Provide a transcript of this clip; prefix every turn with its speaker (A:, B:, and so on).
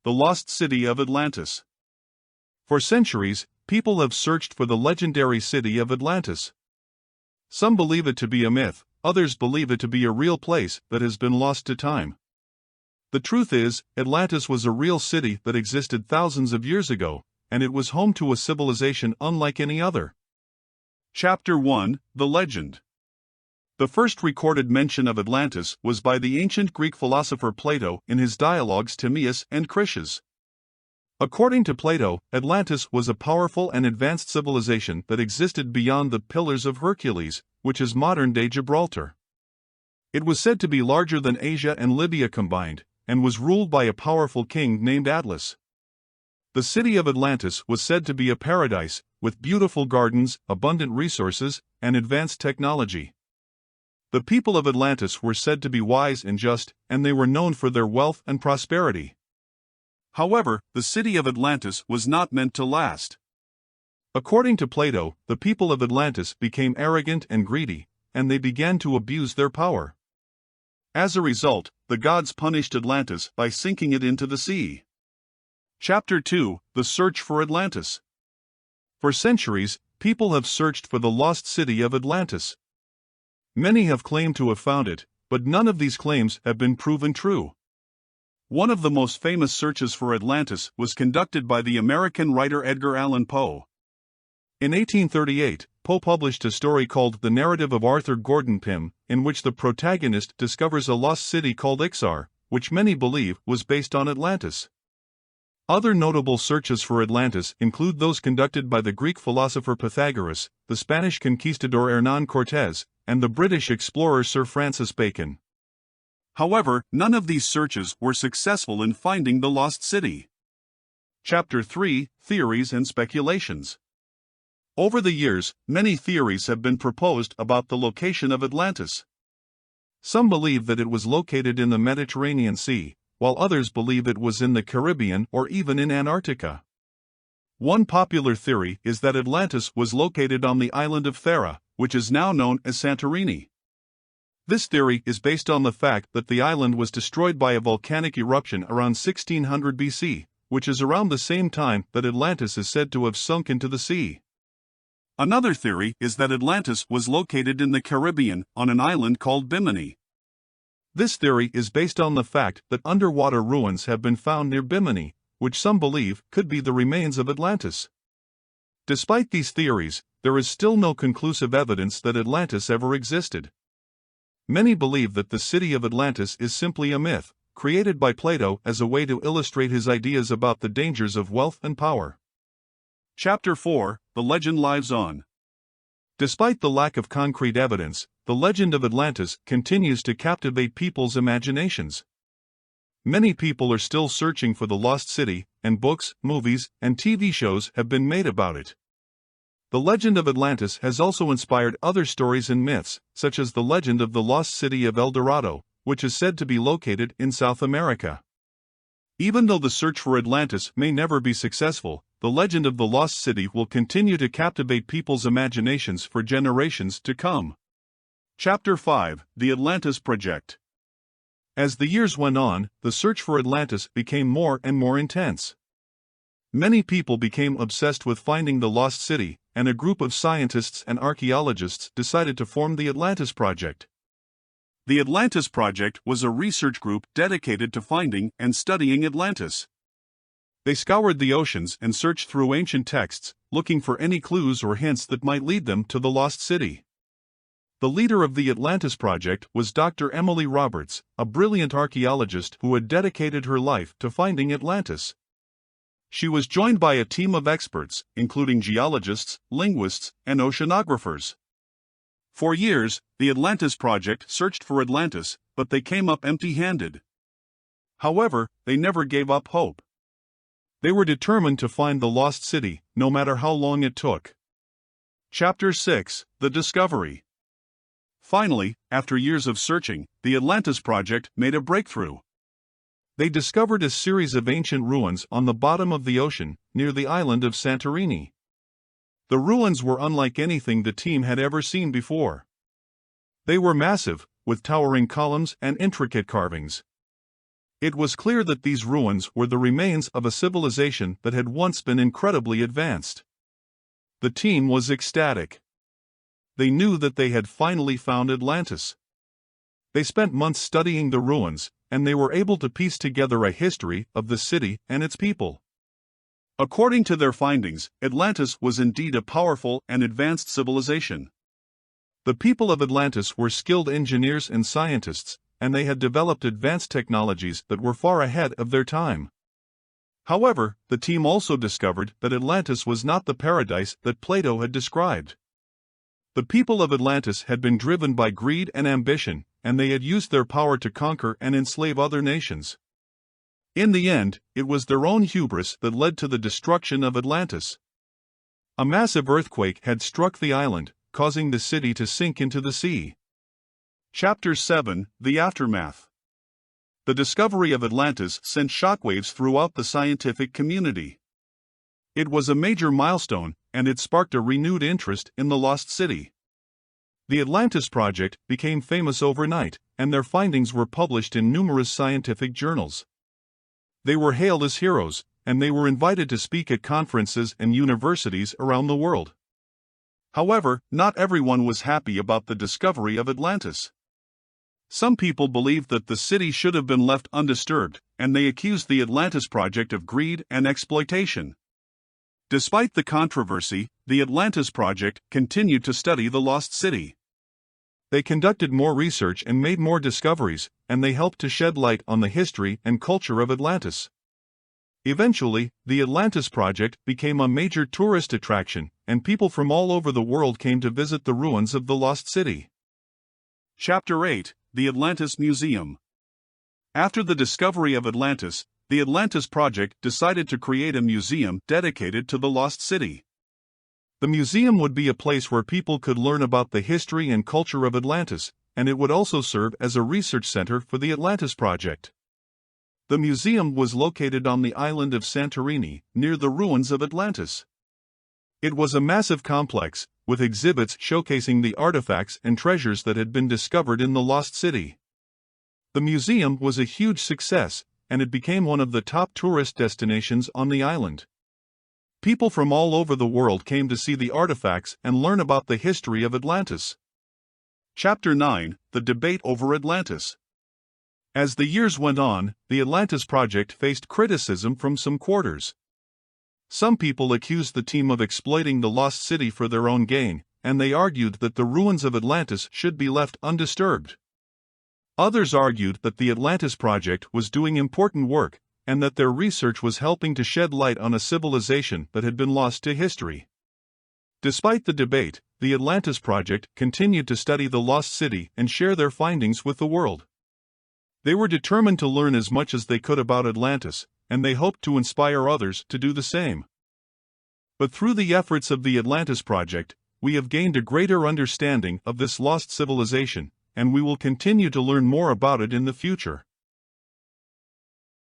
A: The Lost City of Atlantis. For centuries, people have searched for the legendary city of Atlantis. Some believe it to be a myth, others believe it to be a real place that has been lost to time. The truth is, Atlantis was a real city that existed thousands of years ago, and it was home to a civilization unlike any other. Chapter 1: The Legend. The first recorded mention of Atlantis was by the ancient Greek philosopher Plato in his dialogues Timaeus and Critias. According to Plato, Atlantis was a powerful and advanced civilization that existed beyond the Pillars of Hercules, which is modern-day Gibraltar. It was said to be larger than Asia and Libya combined, and was ruled by a powerful king named Atlas. The city of Atlantis was said to be a paradise, with beautiful gardens, abundant resources, and advanced technology. The people of Atlantis were said to be wise and just, and they were known for their wealth and prosperity. However, the city of Atlantis was not meant to last. According to Plato, the people of Atlantis became arrogant and greedy, and they began to abuse their power. As a result, the gods punished Atlantis by sinking it into the sea. Chapter 2: The Search for Atlantis. For centuries, people have searched for the lost city of Atlantis. Many have claimed to have found it, but none of these claims have been proven true. One of the most famous searches for Atlantis was conducted by the American writer Edgar Allan Poe. In 1838, Poe published a story called The Narrative of Arthur Gordon Pym, in which the protagonist discovers a lost city called Ixar, which many believe was based on Atlantis. Other notable searches for Atlantis include those conducted by the Greek philosopher Pythagoras, the Spanish conquistador Hernán Cortés, and the British explorer Sir Francis Bacon. However, none of these searches were successful in finding the lost city. Chapter 3: Theories and Speculations. Over the years, many theories have been proposed about the location of Atlantis. Some believe that it was located in the Mediterranean Sea, while others believe it was in the Caribbean or even in Antarctica. One popular theory is that Atlantis was located on the island of Thera, which is now known as Santorini. This theory is based on the fact that the island was destroyed by a volcanic eruption around 1600 BC, which is around the same time that Atlantis is said to have sunk into the sea. Another theory is that Atlantis was located in the Caribbean on an island called Bimini. This theory is based on the fact that underwater ruins have been found near Bimini, which some believe could be the remains of Atlantis. Despite these theories, there is still no conclusive evidence that Atlantis ever existed. Many believe that the city of Atlantis is simply a myth, created by Plato as a way to illustrate his ideas about the dangers of wealth and power. Chapter 4: The Legend Lives On. Despite the lack of concrete evidence, the legend of Atlantis continues to captivate people's imaginations. Many people are still searching for the lost city, and books, movies, and TV shows have been made about it. The legend of Atlantis has also inspired other stories and myths, such as the legend of the lost city of El Dorado, which is said to be located in South America. Even though the search for Atlantis may never be successful, the legend of the lost city will continue to captivate people's imaginations for generations to come. Chapter 5: The Atlantis Project. As the years went on, the search for Atlantis became more and more intense. Many people became obsessed with finding the lost city, and a group of scientists and archaeologists decided to form the Atlantis Project. The Atlantis Project was a research group dedicated to finding and studying Atlantis. They scoured the oceans and searched through ancient texts, looking for any clues or hints that might lead them to the lost city. The leader of the Atlantis Project was Dr. Emily Roberts, a brilliant archaeologist who had dedicated her life to finding Atlantis. She was joined by a team of experts, including geologists, linguists, and oceanographers. For years, the Atlantis Project searched for Atlantis, but they came up empty-handed. However, they never gave up hope. They were determined to find the lost city, no matter how long it took. Chapter 6: The Discovery. Finally, after years of searching, the Atlantis Project made a breakthrough. They discovered a series of ancient ruins on the bottom of the ocean, near the island of Santorini. The ruins were unlike anything the team had ever seen before. They were massive, with towering columns and intricate carvings. It was clear that these ruins were the remains of a civilization that had once been incredibly advanced. The team was ecstatic. They knew that they had finally found Atlantis. They spent months studying the ruins, and they were able to piece together a history of the city and its people. According to their findings, Atlantis was indeed a powerful and advanced civilization. The people of Atlantis were skilled engineers and scientists, and they had developed advanced technologies that were far ahead of their time. However, the team also discovered that Atlantis was not the paradise that Plato had described. The people of Atlantis had been driven by greed and ambition, and they had used their power to conquer and enslave other nations. In the end, it was their own hubris that led to the destruction of Atlantis. A massive earthquake had struck the island, causing the city to sink into the sea. Chapter 7: The Aftermath. The discovery of Atlantis sent shockwaves throughout the scientific community. It was a major milestone, and it sparked a renewed interest in the lost city. The Atlantis Project became famous overnight, and their findings were published in numerous scientific journals. They were hailed as heroes, and they were invited to speak at conferences and universities around the world. However, not everyone was happy about the discovery of Atlantis. Some people believed that the city should have been left undisturbed, and they accused the Atlantis Project of greed and exploitation. Despite the controversy, the Atlantis Project continued to study the lost city. They conducted more research and made more discoveries, and they helped to shed light on the history and culture of Atlantis. Eventually, the Atlantis Project became a major tourist attraction, and people from all over the world came to visit the ruins of the lost city. Chapter 8: The Atlantis Museum. After the discovery of Atlantis, the Atlantis Project decided to create a museum dedicated to the lost city. The museum would be a place where people could learn about the history and culture of Atlantis, and it would also serve as a research center for the Atlantis Project. The museum was located on the island of Santorini, near the ruins of Atlantis. It was a massive complex, with exhibits showcasing the artifacts and treasures that had been discovered in the lost city. The museum was a huge success, and it became one of the top tourist destinations on the island. People from all over the world came to see the artifacts and learn about the history of Atlantis. Chapter 9: The Debate over Atlantis. As the years went on, the Atlantis Project faced criticism from some quarters. Some people accused the team of exploiting the lost city for their own gain, and they argued that the ruins of Atlantis should be left undisturbed. Others argued that the Atlantis Project was doing important work, and that their research was helping to shed light on a civilization that had been lost to history. Despite the debate, the Atlantis Project continued to study the lost city and share their findings with the world. They were determined to learn as much as they could about Atlantis, and they hoped to inspire others to do the same. But through the efforts of the Atlantis Project, we have gained a greater understanding of this lost civilization, and we will continue to learn more about it in the future.